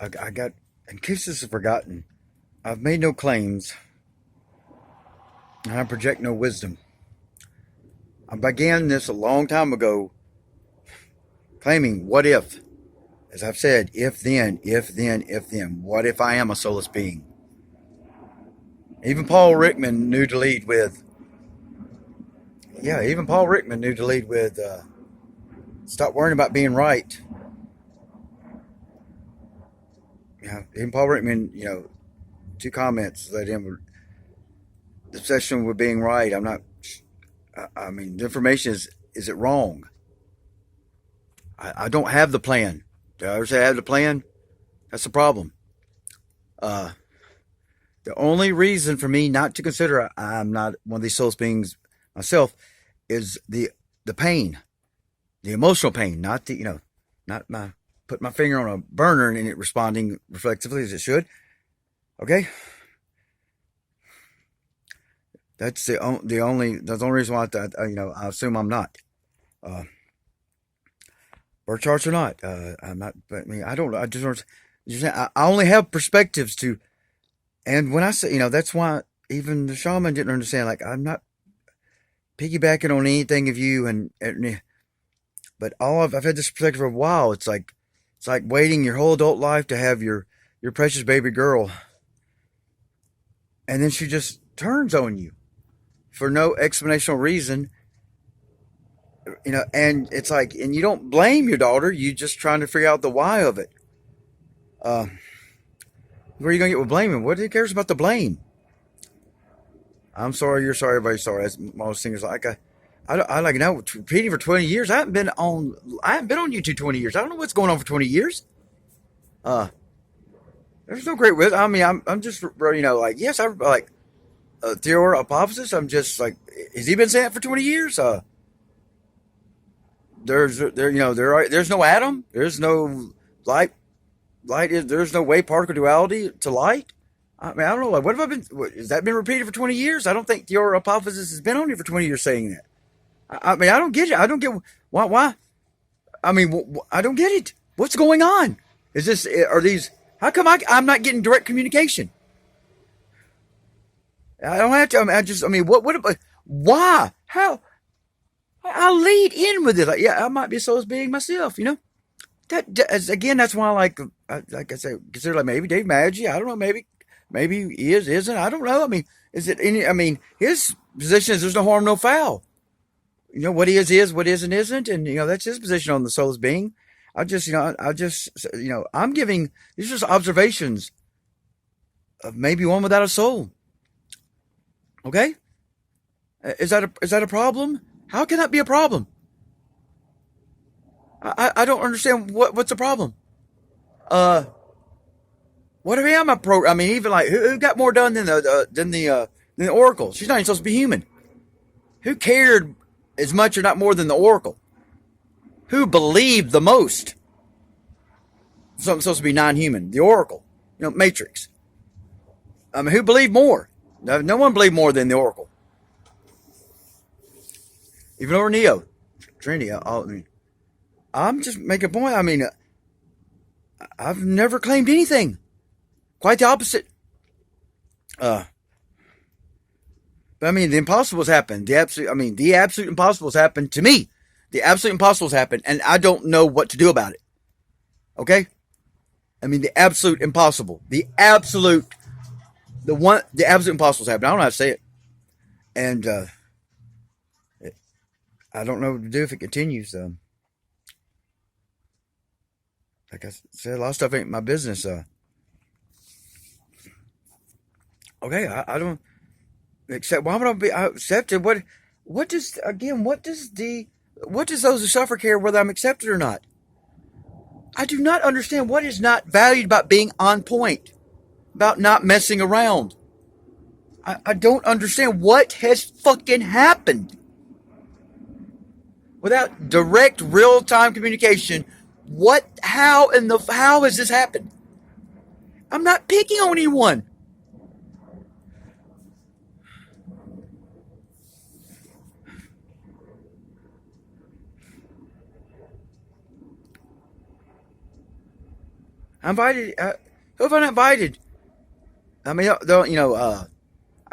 I got, in case this is forgotten, I've made no claims and I project no wisdom. I began this a long time ago claiming, what if? As I've said, if then, if then, if then. What if I am a soulless being? Even Paul Rickman knew to lead with, even Paul Rickman knew to lead with, stop worrying about being right. Even Paul Rickman, two comments that him obsession with being right. I'm not. I mean, the information is it wrong? I don't have the plan. Do I ever say I have the plan? That's the problem. Uh, the only reason for me not to consider I'm not one of these souls beings myself is the pain, the emotional pain, not not my put my finger on a burner and it responding reflexively as it should. Okay, that's the only reason why I assume I'm not. Uh, birth charts or not, I'm not. But I mean, I don't. I just I only have perspectives to, and when I say that's why even the shaman didn't understand. Like I'm not piggybacking on anything of you, but I've had this perspective for a while. It's like waiting your whole adult life to have your precious baby girl, and then she just turns on you for no explanational reason. And it's like, and you don't blame your daughter. You just trying to figure out the why of it. Uh, where are you gonna get with blaming? What who cares about the blame? I'm sorry, you're sorry, everybody's sorry. That's most things like I like now repeating for 20 years. I haven't been on YouTube 20 years. I don't know what's going on for 20 years. Uh, there's no great wisdom. I mean, I'm just like yes, I like Theodore Apophis. I'm just like, has he been saying it for 20 years? There's no atom. There's no light. There's no wave particle duality to light. I mean, I don't know. Like, what have I been? Has that been repeated for 20 years? I don't think your hypothesis has been on here for 20 years saying that. I mean, I don't get it. I don't get why. Why? I mean, I don't get it. What's going on? Is this? Are these? How come I'm not getting direct communication? I don't have to. I mean, what? What? Why? How? I'll lead in with it. Like, yeah, I might be a soul's being myself. Again, that's why like I said, consider like maybe Dave Maggi. I don't know. Maybe he isn't. I don't know. I mean, is it any? I mean, his position is there's no harm, no foul. What is, what isn't, and that's his position on the soul's being. I'm giving these are just observations of maybe one without a soul. Okay, is that a problem? How can that be a problem? I don't understand what's the problem. Uh, what if am I pro? I mean, even like who got more done than the Oracle? She's not even supposed to be human. Who cared as much or not more than the Oracle? Who believed the most? Something supposed to be non-human. The Oracle, Matrix. I mean, who believed more? No one believed more than the Oracle. Even over Neo, Trinity. I'm just making a point. I mean, I've never claimed anything. Quite the opposite. But I mean, the impossible has happened. The absolute impossible has happened to me. The absolute impossible has happened, and I don't know what to do about it. Okay? I mean, the absolute impossible. The absolute impossible has happened. I don't know how to say it. And I don't know what to do if it continues. Like I said, a lot of stuff ain't my business. Okay, I don't accept. Why would I be accepted? What does those who suffer care whether I'm accepted or not? I do not understand what is not valued about being on point, about not messing around. I don't understand what has fucking happened. Without direct real-time communication, how has this happened? I'm not picking on anyone. I invited. Who have I not invited? I mean, I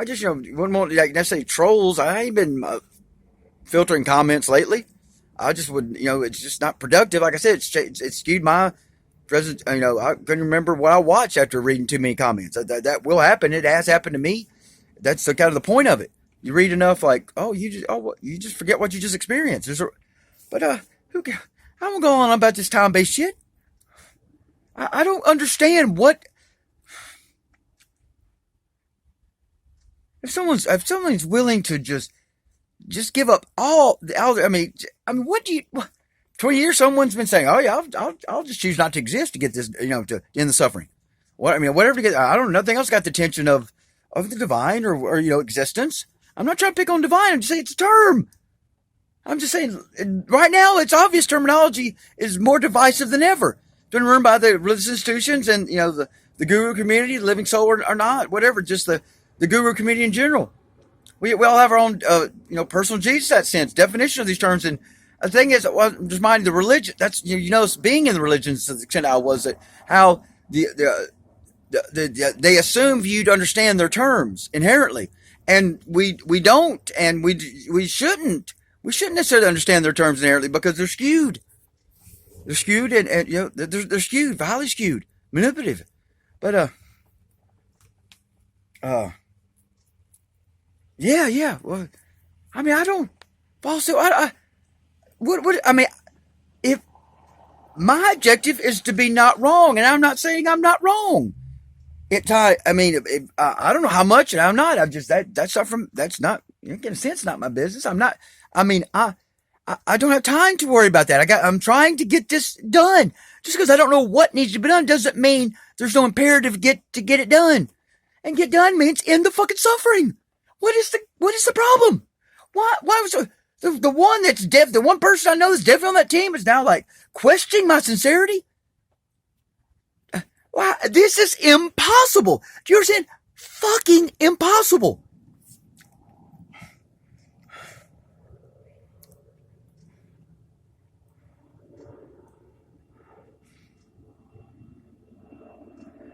just wouldn't want like necessarily trolls. I ain't been filtering comments lately. I just would, it's just not productive. Like I said, it's skewed my present. I couldn't remember what I watched after reading too many comments. That will happen. It has happened to me. That's kind of the point of it. You read enough, like, you just forget what you just experienced. Who? I'm going on about this time-based shit. I don't understand what. If someone's willing to just give up all, I mean, what do you? 20 years, someone's been saying, "Oh yeah, I'll just choose not to exist to get this, to end the suffering." Whatever to get. I don't. Nothing else got the attention of the divine or existence. I'm not trying to pick on divine. I'm just saying it's a term. I'm just saying right now it's obvious terminology is more divisive than ever. It's been run by the religious institutions and the guru community, the living soul or not, whatever. Just the guru community in general. We all have our own, personal Jesus in that sense, definition of these terms. And the thing is, just mind the religion. That's, being in the religions to the extent I was, that how they assume you to understand their terms inherently. And we don't, and we shouldn't necessarily understand their terms inherently because they're skewed. They're skewed and they're skewed, highly skewed, manipulative. But, yeah. Well, I mean, I don't also, if my objective is to be not wrong, and I'm not saying I'm not wrong. I don't know how much, and I'm not. I'm just that's not, in a sense, not my business. I'm not. I don't have time to worry about that. I'm trying to get this done. Just because I don't know what needs to be done doesn't mean there's no imperative to get it done. And get done means end the fucking suffering. What is the problem? Why was the one that's deaf? The one person I know that's deaf on that team is now like questioning my sincerity. Wow, this is impossible. Do you understand? Fucking impossible.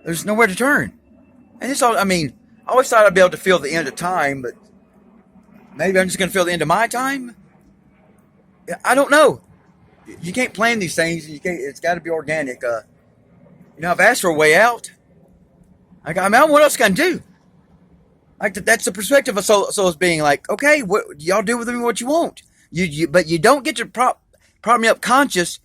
There's nowhere to turn. And it's all, I always thought I'd be able to feel the end of time, but maybe I'm just going to feel the end of my time. I don't know. You can't plan these things. It's got to be organic. I've asked for a way out. What else can I do? That's the perspective of Soulless being like, okay, y'all do with me what you want. But you don't get to prop me up conscious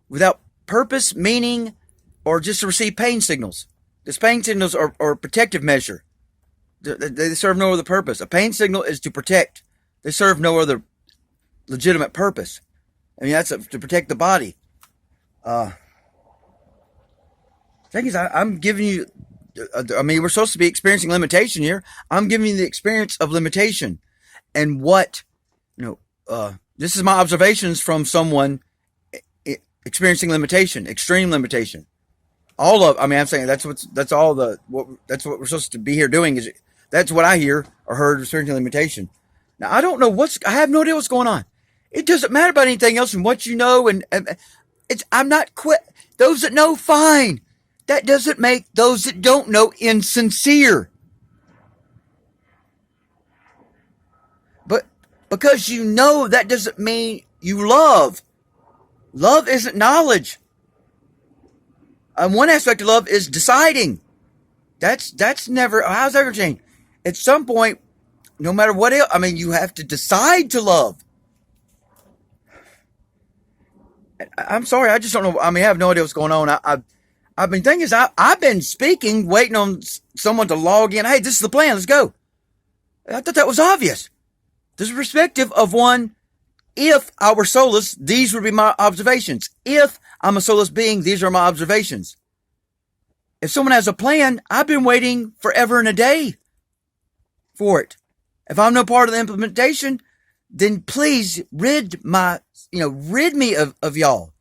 without purpose, meaning, or just to receive pain signals. These pain signals are a protective measure. They serve no other purpose. A pain signal is to protect. They serve no other legitimate purpose. That's to protect the body. Thing is, I'm giving you, we're supposed to be experiencing limitation here. I'm giving you the experience of limitation. And this is my observations from someone experiencing limitation, extreme limitation. I'm saying that's what we're supposed to be here doing is that's what I hear or heard experiencing limitation. Now, I don't know I have no idea what's going on. It doesn't matter about anything else and what you know. And I'm not quit. Those that know, fine. That doesn't make those that don't know insincere. But because you know, that doesn't mean you love. Love isn't knowledge. One aspect of love is deciding. That's never, how's that ever changed? At some point, no matter what else, you have to decide to love. I'm sorry, I just don't know. I have no idea what's going on. I've been speaking, waiting on someone to log in. Hey, this is the plan. Let's go. I thought that was obvious. There's a perspective of one. If I were soulless, these would be my observations. If I'm a soulless being, these are my observations. If someone has a plan, I've been waiting forever and a day for it. If I'm no part of the implementation, then please rid me of y'all.